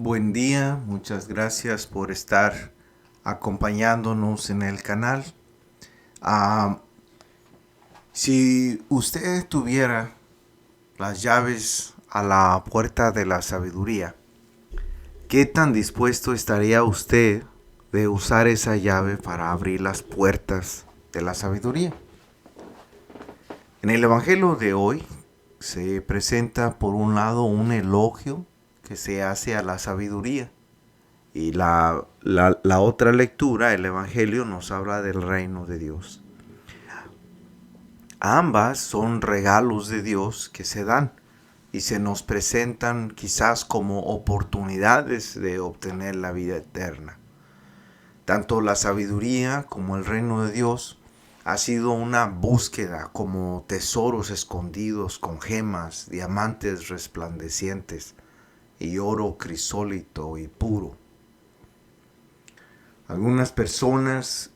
Buen día, muchas gracias por estar acompañándonos en el canal. Ah, si usted tuviera las llaves a la puerta de la sabiduría, ¿qué tan dispuesto estaría usted de usar esa llave para abrir las puertas de la sabiduría? En el Evangelio de hoy se presenta por un lado un elogio que se hace a la sabiduría. Y la otra lectura, el Evangelio, nos habla del reino de Dios. Ambas son regalos de Dios que se dan y se nos presentan quizás como oportunidades de obtener la vida eterna. Tanto la sabiduría como el reino de Dios ha sido una búsqueda como tesoros escondidos con gemas, diamantes resplandecientes y oro crisólito y puro. Algunas personas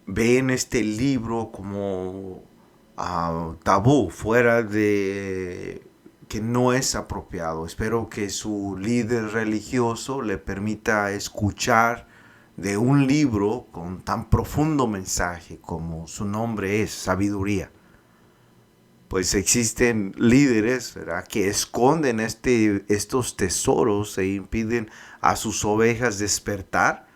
ven este libro como tabú, fuera de que no es apropiado. Espero que su líder religioso le permita escuchar de un libro con tan profundo mensaje como su nombre es, sabiduría. Pues existen líderes, ¿verdad?, que esconden estos tesoros e impiden a sus ovejas despertar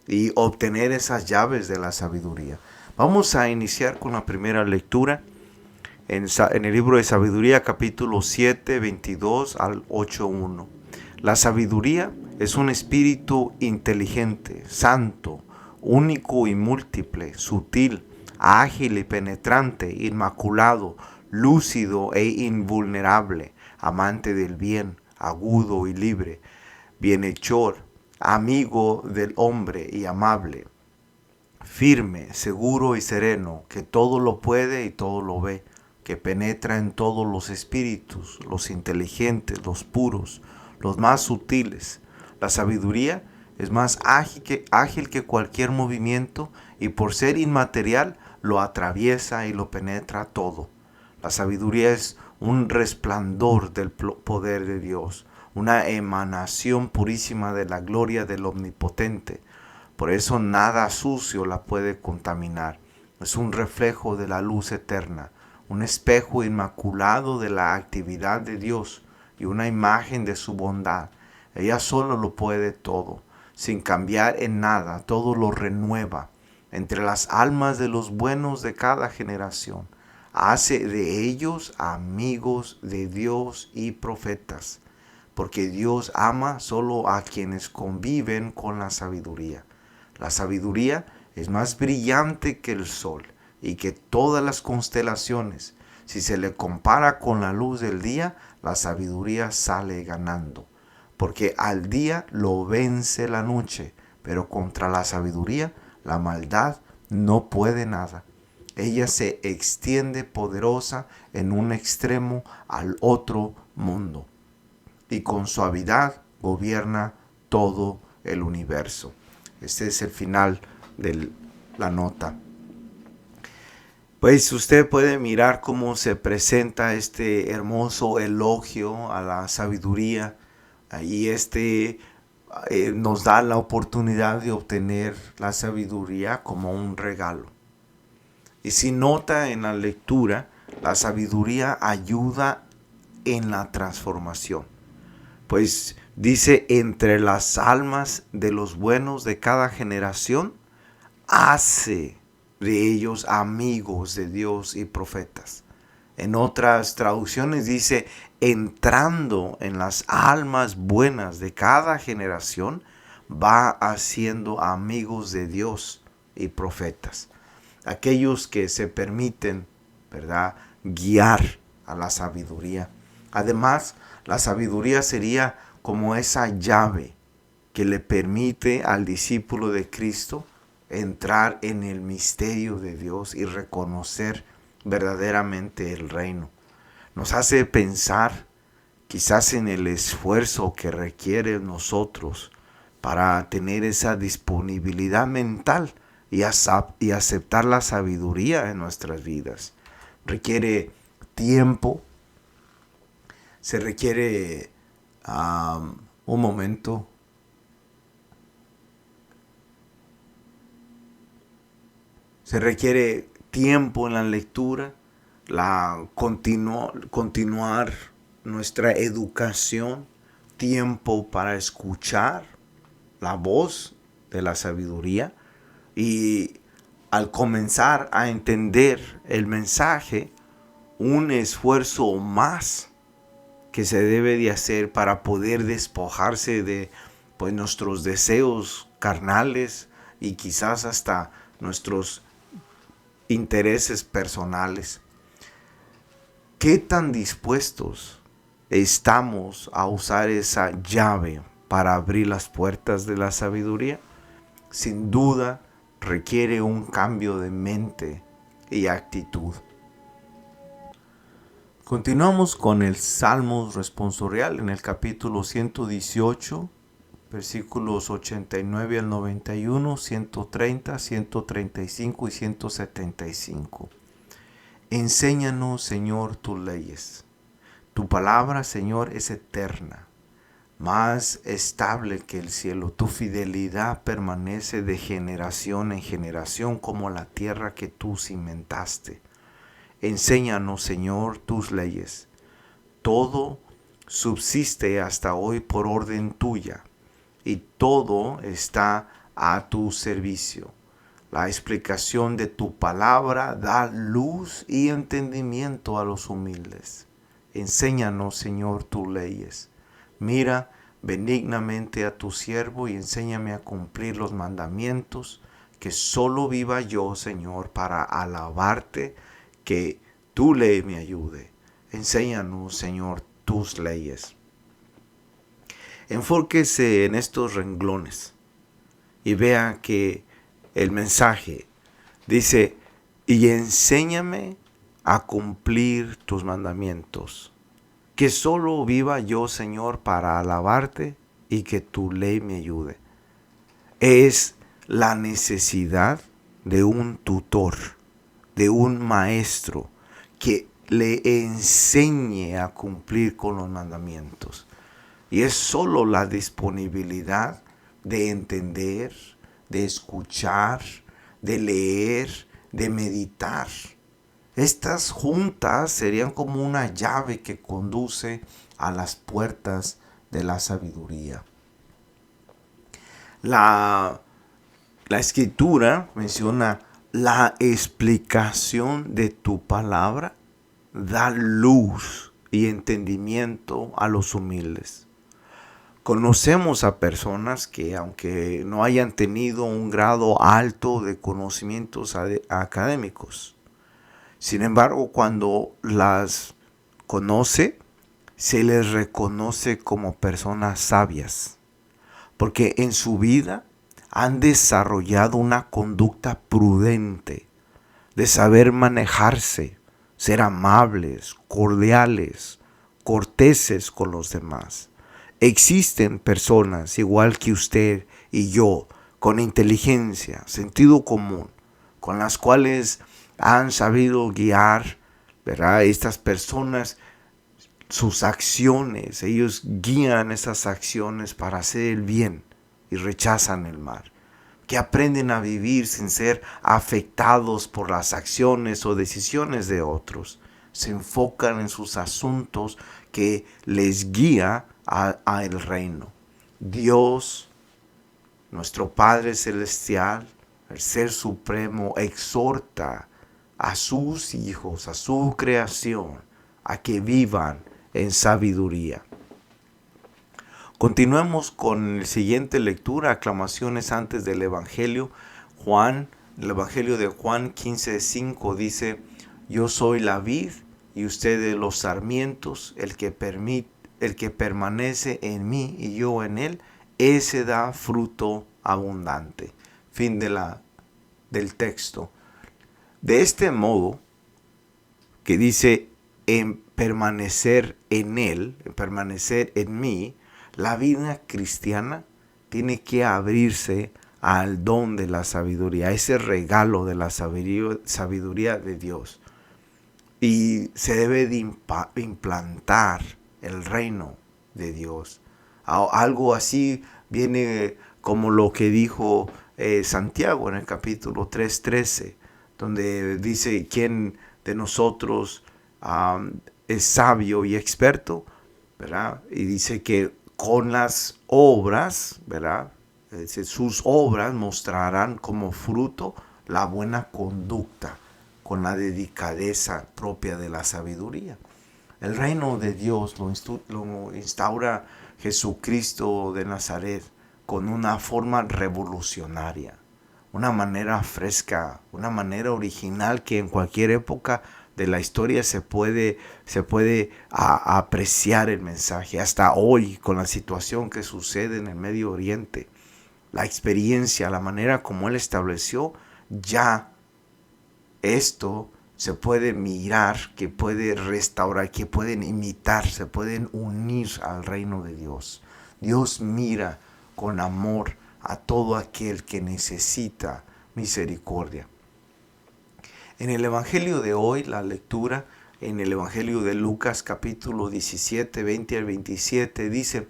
y obtener esas llaves de la sabiduría. Vamos a iniciar con la primera lectura en el libro de Sabiduría, capítulo 7, 22 al 8:1. La sabiduría es un espíritu inteligente, santo, único y múltiple, sutil, ágil y penetrante, inmaculado, lúcido e invulnerable, amante del bien, agudo y libre, bienhechor, amigo del hombre y amable, firme, seguro y sereno, que todo lo puede y todo lo ve, que penetra en todos los espíritus, los inteligentes, los puros, los más sutiles. La sabiduría es más ágil que cualquier movimiento y por ser inmaterial lo atraviesa y lo penetra todo. La sabiduría es un resplandor del poder de Dios, una emanación purísima de la gloria del Omnipotente. Por eso nada sucio la puede contaminar. Es un reflejo de la luz eterna, un espejo inmaculado de la actividad de Dios y una imagen de su bondad. Ella solo lo puede todo, sin cambiar en nada, todo lo renueva. Entre las almas de los buenos de cada generación, hace de ellos amigos de Dios y profetas, porque Dios ama solo a quienes conviven con la sabiduría. La sabiduría es más brillante que el sol y que todas las constelaciones. Si se le compara con la luz del día, la sabiduría sale ganando, porque al día lo vence la noche, pero contra la sabiduría la maldad no puede nada. Ella se extiende poderosa en un extremo al otro mundo y con suavidad gobierna todo el universo. Este es el final de la nota. Pues usted puede mirar cómo se presenta este hermoso elogio a la sabiduría y nos da la oportunidad de obtener la sabiduría como un regalo. Y si nota en la lectura, la sabiduría ayuda en la transformación. Pues dice, entre las almas de los buenos de cada generación, hace de ellos amigos de Dios y profetas. En otras traducciones dice, entrando en las almas buenas de cada generación, va haciendo amigos de Dios y profetas. Aquellos que se permiten, ¿verdad?, guiar a la sabiduría. Además, la sabiduría sería como esa llave que le permite al discípulo de Cristo entrar en el misterio de Dios y reconocer verdaderamente el reino. Nos hace pensar quizás en el esfuerzo que requiere nosotros para tener esa disponibilidad mental y aceptar la sabiduría en nuestras vidas. Requiere tiempo, se requiere Un momento. Se requiere tiempo en la lectura, continuar nuestra educación, tiempo para escuchar la voz de la sabiduría y al comenzar a entender el mensaje, un esfuerzo más que se debe de hacer para poder despojarse de pues, nuestros deseos carnales y quizás hasta nuestros intereses personales. ¿Qué tan dispuestos estamos a usar esa llave para abrir las puertas de la sabiduría? Sin duda requiere un cambio de mente y actitud. Continuamos con el Salmos responsorial en el capítulo 118, versículos 89 al 91, 130, 135 y 175. Enséñanos, Señor, tus leyes. Tu palabra, Señor, es eterna, más estable que el cielo. Tu fidelidad permanece de generación en generación como la tierra que tú cimentaste. Enséñanos, Señor, tus leyes. Todo subsiste hasta hoy por orden tuya, y todo está a tu servicio. La explicación de tu palabra da luz y entendimiento a los humildes. Enséñanos, Señor, tus leyes. Mira benignamente a tu siervo y enséñame a cumplir los mandamientos, que solo viva yo, Señor, para alabarte, que tu ley me ayude. Enséñanos, Señor, tus leyes. Enfóquese en estos renglones y vea que el mensaje dice, y enséñame a cumplir tus mandamientos, que solo viva yo, Señor, para alabarte y que tu ley me ayude. Es la necesidad de un tutor, de un maestro que le enseñe a cumplir con los mandamientos. Y es solo la disponibilidad de entender, de escuchar, de leer, de meditar. Estas juntas serían como una llave que conduce a las puertas de la sabiduría. La escritura menciona la explicación de tu palabra da luz y entendimiento a los humildes. Conocemos a personas que, aunque no hayan tenido un grado alto de conocimientos académicos, sin embargo, cuando las conoce, se les reconoce como personas sabias, porque en su vida han desarrollado una conducta prudente, de saber manejarse, ser amables, cordiales, corteses con los demás. Existen personas igual que usted y yo, con inteligencia, sentido común, con las cuales han sabido guiar, ¿verdad? Estas personas, sus acciones, ellos guían esas acciones para hacer el bien y rechazan el mal, que aprenden a vivir sin ser afectados por las acciones o decisiones de otros. Se enfocan en sus asuntos que les guía a el reino. Dios, nuestro Padre Celestial, el Ser Supremo, exhorta a sus hijos, a su creación, a que vivan en sabiduría. Continuemos con la siguiente lectura, aclamaciones antes del Evangelio. El Evangelio de Juan 15:5 dice, yo soy la vid y ustedes los sarmientos, el que permanece en mí y yo en él, ese da fruto abundante. Fin del texto. De este modo, que dice en permanecer en él, en permanecer en mí, la vida cristiana tiene que abrirse al don de la sabiduría, a ese regalo de la sabiduría de Dios. Y se debe de implantar el reino de Dios. Algo así viene como lo que dijo Santiago en el capítulo 3:13, donde dice: ¿quién de nosotros es sabio y experto? ¿Verdad? Y dice que con las obras, ¿verdad? Sus obras mostrarán como fruto la buena conducta, con la delicadeza propia de la sabiduría. El reino de Dios lo instaura Jesucristo de Nazaret con una forma revolucionaria, una manera fresca, una manera original que en cualquier época de la historia se puede apreciar el mensaje. Hasta hoy, con la situación que sucede en el Medio Oriente, la experiencia, la manera como Él estableció, ya esto se puede mirar, que puede restaurar, que pueden imitar, se pueden unir al reino de Dios. Dios mira con amor a todo aquel que necesita misericordia. En el Evangelio de hoy, la lectura en el Evangelio de Lucas capítulo 17, 20 al 27 dice: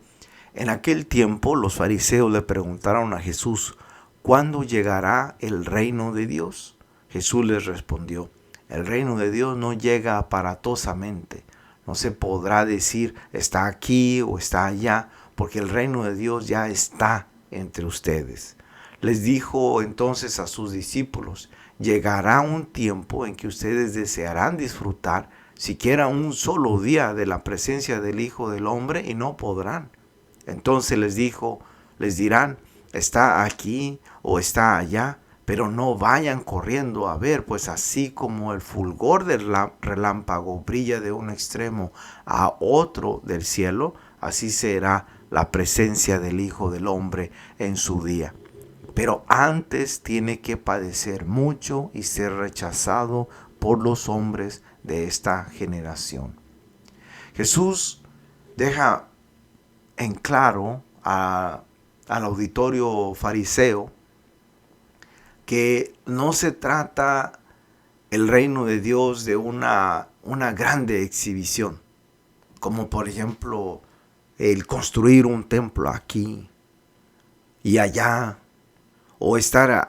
en aquel tiempo los fariseos le preguntaron a Jesús: ¿cuándo llegará el reino de Dios? Jesús les respondió: el reino de Dios no llega aparatosamente. No se podrá decir está aquí o está allá, porque el reino de Dios ya está entre ustedes. Les dijo entonces a sus discípulos: llegará un tiempo en que ustedes desearán disfrutar siquiera un solo día de la presencia del Hijo del Hombre y no podrán. Entonces les dirán: está aquí o está allá, pero no vayan corriendo a ver, pues así como el fulgor del relámpago brilla de un extremo a otro del cielo, así será la presencia del Hijo del Hombre en su día. Pero antes tiene que padecer mucho y ser rechazado por los hombres de esta generación. Jesús deja en claro al auditorio fariseo que no se trata el reino de Dios de una grande exhibición, como por ejemplo el construir un templo aquí y allá, o estar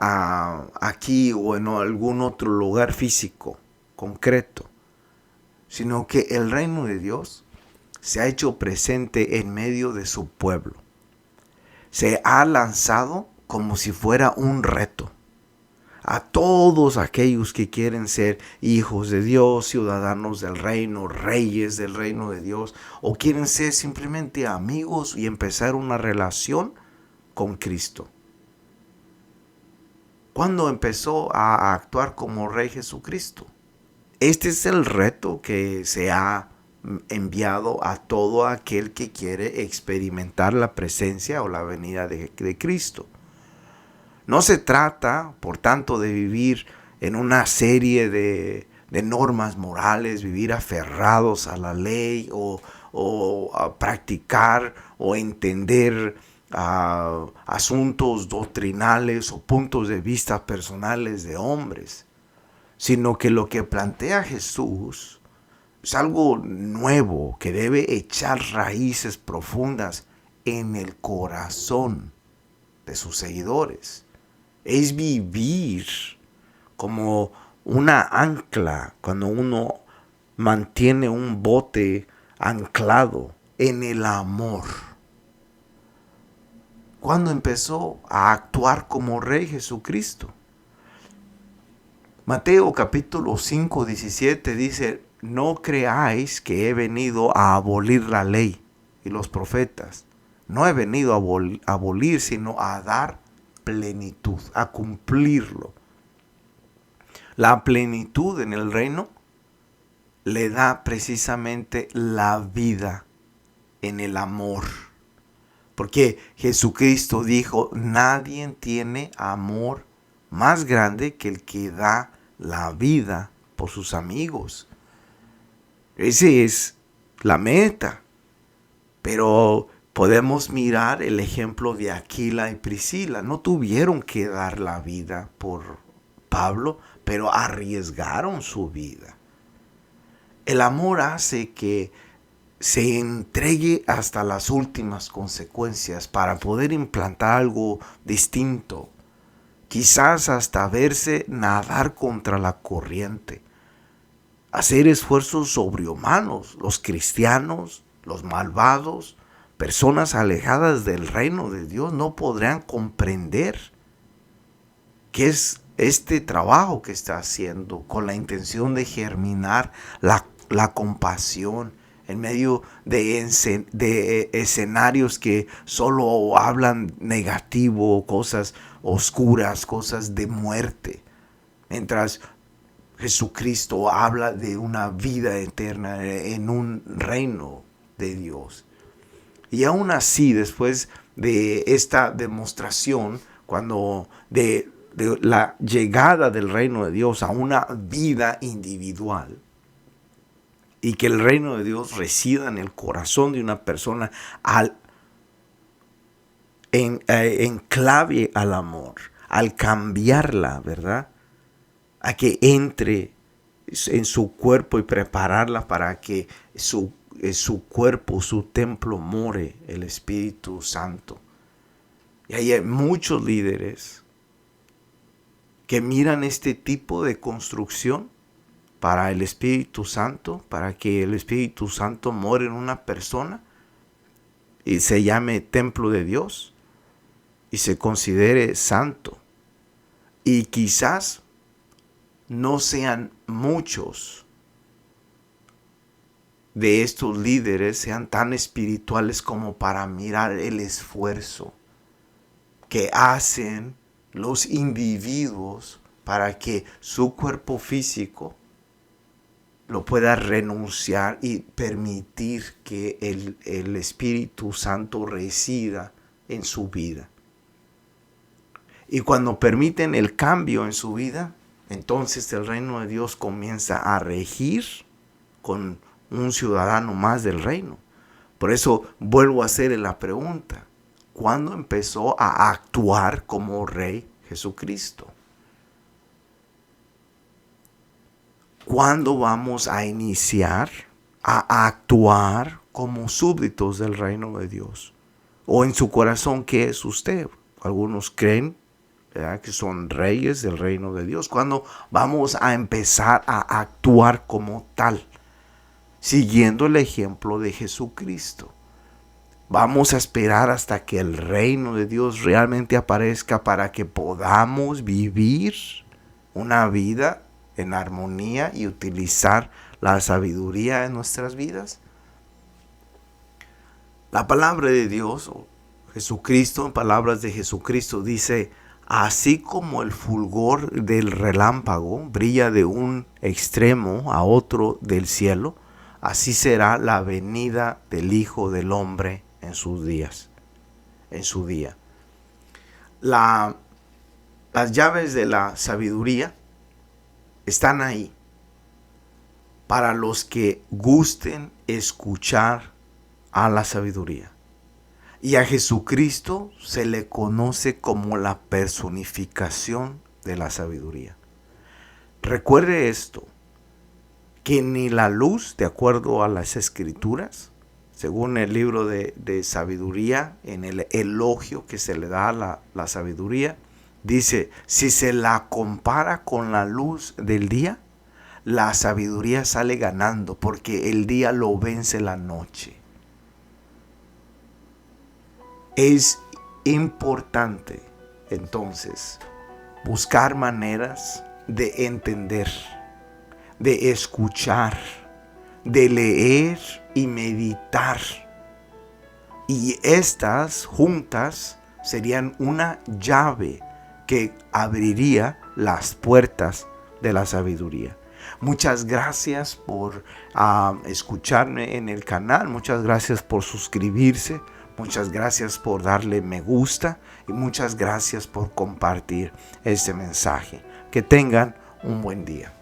aquí o en algún otro lugar físico concreto, sino que el reino de Dios se ha hecho presente en medio de su pueblo. Se ha lanzado como si fuera un reto a todos aquellos que quieren ser hijos de Dios, ciudadanos del reino, reyes del reino de Dios, o quieren ser simplemente amigos y empezar una relación con Cristo. ¿Cuándo empezó a actuar como Rey Jesucristo? Este es el reto que se ha enviado a todo aquel que quiere experimentar la presencia o la venida de Cristo. No se trata, por tanto, de vivir en una serie de normas morales, vivir aferrados a la ley o a practicar o entender asuntos doctrinales o puntos de vista personales de hombres, sino que lo que plantea Jesús es algo nuevo que debe echar raíces profundas en el corazón de sus seguidores. Es vivir como una ancla cuando uno mantiene un bote anclado en el amor. ¿Cuándo empezó a actuar como Rey Jesucristo? Mateo capítulo 5, 17 dice: no creáis que he venido a abolir la ley y los profetas. No he venido a abolir, sino a dar plenitud, a cumplirlo. La plenitud en el reino le da precisamente la vida en el amor. Porque Jesucristo dijo: nadie tiene amor más grande que el que da la vida por sus amigos. Esa es la meta. Pero podemos mirar el ejemplo de Aquila y Priscila. No tuvieron que dar la vida por Pablo, pero arriesgaron su vida. El amor hace que se entregue hasta las últimas consecuencias para poder implantar algo distinto. Quizás hasta verse nadar contra la corriente. Hacer esfuerzos sobrehumanos. Los cristianos, los malvados, personas alejadas del reino de Dios no podrán comprender qué es este trabajo que está haciendo con la intención de germinar la compasión en medio de escenarios que solo hablan negativo, cosas oscuras, cosas de muerte. Mientras Jesucristo habla de una vida eterna en un reino de Dios. Y aún así, después de esta demostración, cuando de la llegada del reino de Dios a una vida individual, y que el reino de Dios resida en el corazón de una persona en clave al amor, al cambiarla, ¿verdad? A que entre en su cuerpo y prepararla para que su cuerpo, su templo, more el Espíritu Santo. Y hay muchos líderes que miran este tipo de construcción para el Espíritu Santo, para que el Espíritu Santo more en una persona y se llame templo de Dios y se considere santo. Y quizás no sean muchos de estos líderes sean tan espirituales como para mirar el esfuerzo que hacen los individuos para que su cuerpo físico lo pueda renunciar y permitir que el Espíritu Santo resida en su vida. Y cuando permiten el cambio en su vida, entonces el reino de Dios comienza a regir con un ciudadano más del reino. Por eso vuelvo a hacer la pregunta: ¿cuándo empezó a actuar como Rey Jesucristo? ¿Cuándo vamos a iniciar a actuar como súbditos del reino de Dios? O en su corazón, ¿qué es usted? Algunos creen, ¿verdad?, que son reyes del reino de Dios. ¿Cuándo vamos a empezar a actuar como tal? Siguiendo el ejemplo de Jesucristo. Vamos a esperar hasta que el reino de Dios realmente aparezca para que podamos vivir una vida en armonía y utilizar la sabiduría en nuestras vidas. La palabra de Dios, Jesucristo, en palabras de Jesucristo, dice: así como el fulgor del relámpago brilla de un extremo a otro del cielo, así será la venida del Hijo del Hombre en sus días, en su día. Las llaves de la sabiduría están ahí para los que gusten escuchar a la sabiduría. Y a Jesucristo se le conoce como la personificación de la sabiduría. Recuerde esto, que ni la luz, de acuerdo a las Escrituras, según el libro de sabiduría, en el elogio que se le da a la sabiduría, dice: si se la compara con la luz del día, la sabiduría sale ganando, porque el día lo vence la noche. Es importante, entonces, buscar maneras de entender, de escuchar, de leer y meditar. Y estas juntas serían una llave que abriría las puertas de la sabiduría. Muchas gracias por escucharme en el canal. Muchas gracias por suscribirse. Muchas gracias por darle me gusta. Y muchas gracias por compartir este mensaje. Que tengan un buen día.